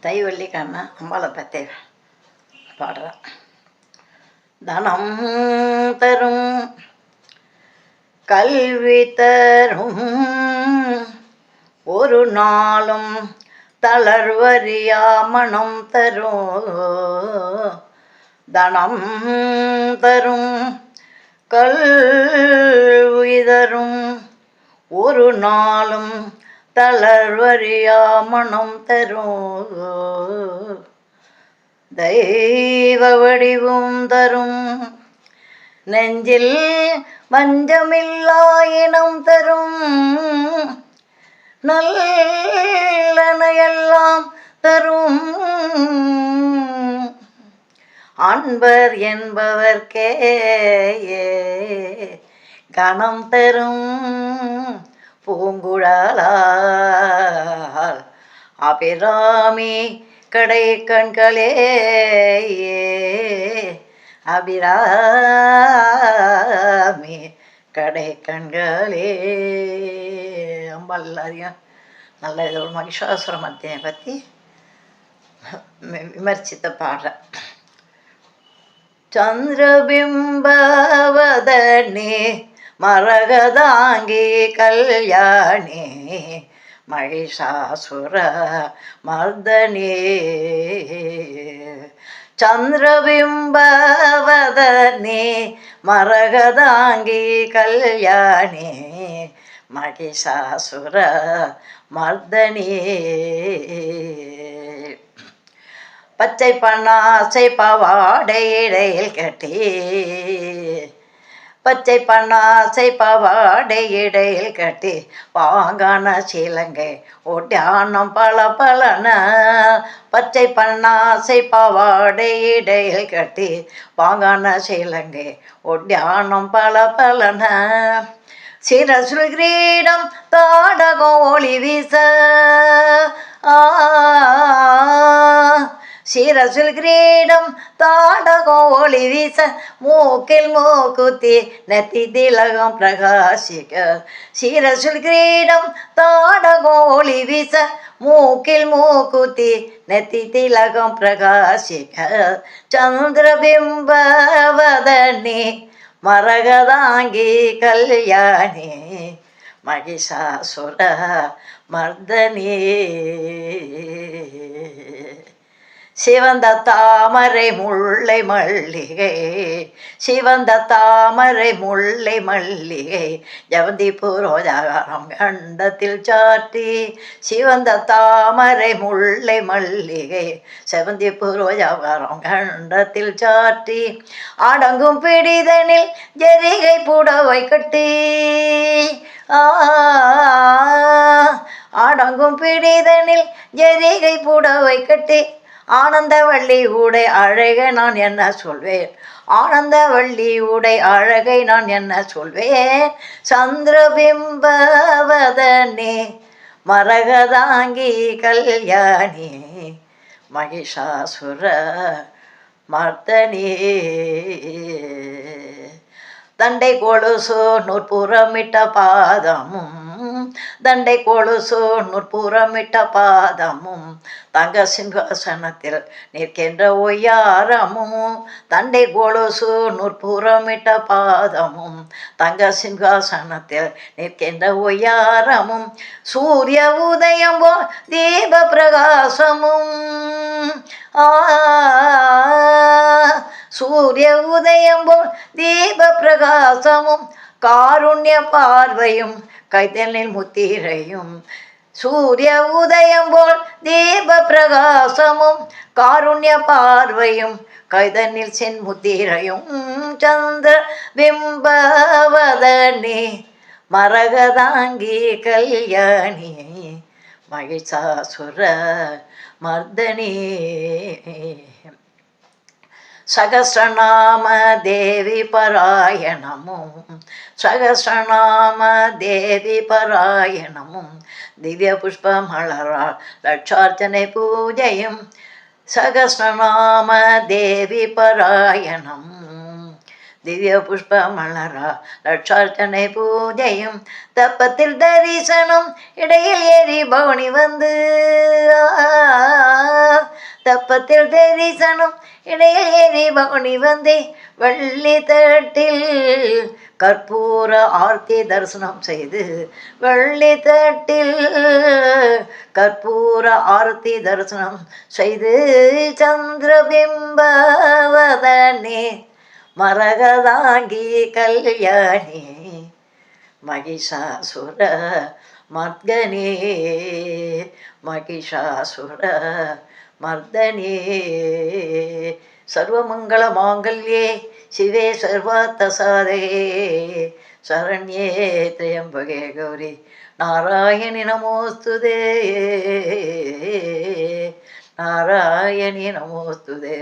தை வெள்ளிக்கிழமை அம்பாளை பற்றி பாடுறேன். தனம் தரும் கல்வி தரும் ஒரு நாளும் தளர்வறியா மனம் தரும். தனம் தரும் கல்வி தரும் ஒரு நாளும் தளர்வறியா மனம் தரும். தெய்வ வடிவும் தரும் நெஞ்சில் வஞ்சமில்லா இனம் தரும். நல்லனையெல்லாம் தரும் அன்பர் என்பவர்க்கே கணம் தரும். பூங்குழலால் அபிராமி கடை கண்களே அபிராமி கடை கண்களே. அம்பாள் எல்லாரையும் நல்ல இதோட மகிஷாசுர மத்தியை பற்றி விமர்சித்த பாடுறேன். சந்திரபிம்பவதனே மரகதாங்கி கல்யாணி மகிஷாசுர மர்தனே. சந்திரபிம்பவதனே மரகதாங்கி கல்யாணி மகிஷாசுர மர்தனே. பச்சை பன்னாசை பவாடை இடையில் கட்டி பச்சை பன்னாசை பவாடை இடையில் கட்டி பாங்கான சீலங்கை ஒட்டியானம் பல பலன. பச்சை பன்னாசை பவாடை இடையில் கட்டி பாங்கான சீலங்கை ஒட்டியானம் பல பலன. சிரசுல் கிரீடம் தாடகம் ஒளி வீச சிரசுல் கிரீடம் தாடகம் ஒளி வீச மூக்கில் மூக்குத்தி நெத்தி திலகம் பிரகாசிக்க. சிரசுல் கிரீடம் தாடகம் ஒளி வீச மூக்கில் மூக்குத்தி நெத்தி திலகம் பிரகாசிக்க. சந்திரபிம்பவதனே மரகதாங்கி கல்யாணி மகிஷாசுர மர்தனே. சிவந்த தாமரை முல்லை மல்லிகை சிவந்த தாமரை முல்லை மல்லிகை ஜவந்தி புரோஜாகாரம் கண்டத்தில் சாற்றி. சிவந்த தாமரை முல்லை மல்லிகை செவந்தி புரோஜாகாரம் கண்டத்தில் சாற்றி. அடங்கும் பிடிதனில் ஜரிகை புடவை கட்டி அடங்கும் பிடிதனில் ஜரிகை புடவை கட்டி. ஆனந்தவள்ளி உடை அழகை நான் என்ன சொல்வேன் ஆனந்தவள்ளி உடை அழகை நான் என்ன சொல்வேன். சந்திரபிம்பவதனே மரகதாங்கி கல்யாணி மகிஷாசுர மர்தனே. தண்டை கொலுசு நூற்புறமிட்ட பாதமும் தண்டை கொலுசு நூற்புறமிட்ட பாதமும் தங்க சிங்காசனத்தில் நிற்கின்ற ஒய்யாரமும். தண்டை கொலுசு நூற்புறமிட்ட பாதமும் தங்க சிங்காசனத்தில் நிற்கின்ற ஒய்யாரமும். சூரிய உதயம் போல் தீப பிரகாசமும் சூரிய உதயம் போல் தீப பிரகாசமும். காருண்ய பார்வையும் கைத்தலில் முத்திரையும். சூரிய உதயம் போல் தீப பிரகாசமும் காருண்ய பார்வையும் கைதனில் சென்முத்திரையும். சந்திர பிம்பவதனே மரகதாங்கி கல்யாணி மகிஷாசுர மர்தனே. சகஸ்ரநாம தேவி பராயணமும் சகஸ்ரநாம தேவி பராயணமும் திவ்ய புஷ்ப மலரால் லட்சார்ச்சனை பூஜையும். சகஸ்ரநாம தேவி பராயணம் திவ்ய புஷ்ப மலரா லட்சார்ச்சனை பூஜையும். தப்பத்தில் தரிசனம் இடையில் ஏறி பவனி வந்து தப்பத்தில் தரிசனம் இடையில் ஏறி பவனி வந்தே வள்ளி தட்டில் கற்பூர ஆர்த்தி தரிசனம் செய்து வள்ளி தட்டில் கற்பூர ஆர்த்தி தரிசனம் செய்து சந்திரபிம்பவதனே மரகதாங்கி கல்யாணி மகிஷாசுர மர்தனே மகிஷாசுர மர்தனே சர்வமங்கள மாங்கல்யே சிவே சர்வார்த்த சாதகே சரண்யே திரியம்பகே கௌரி நாராயணி நமோஸ்துதே நாராயணி நமோஸ்துதே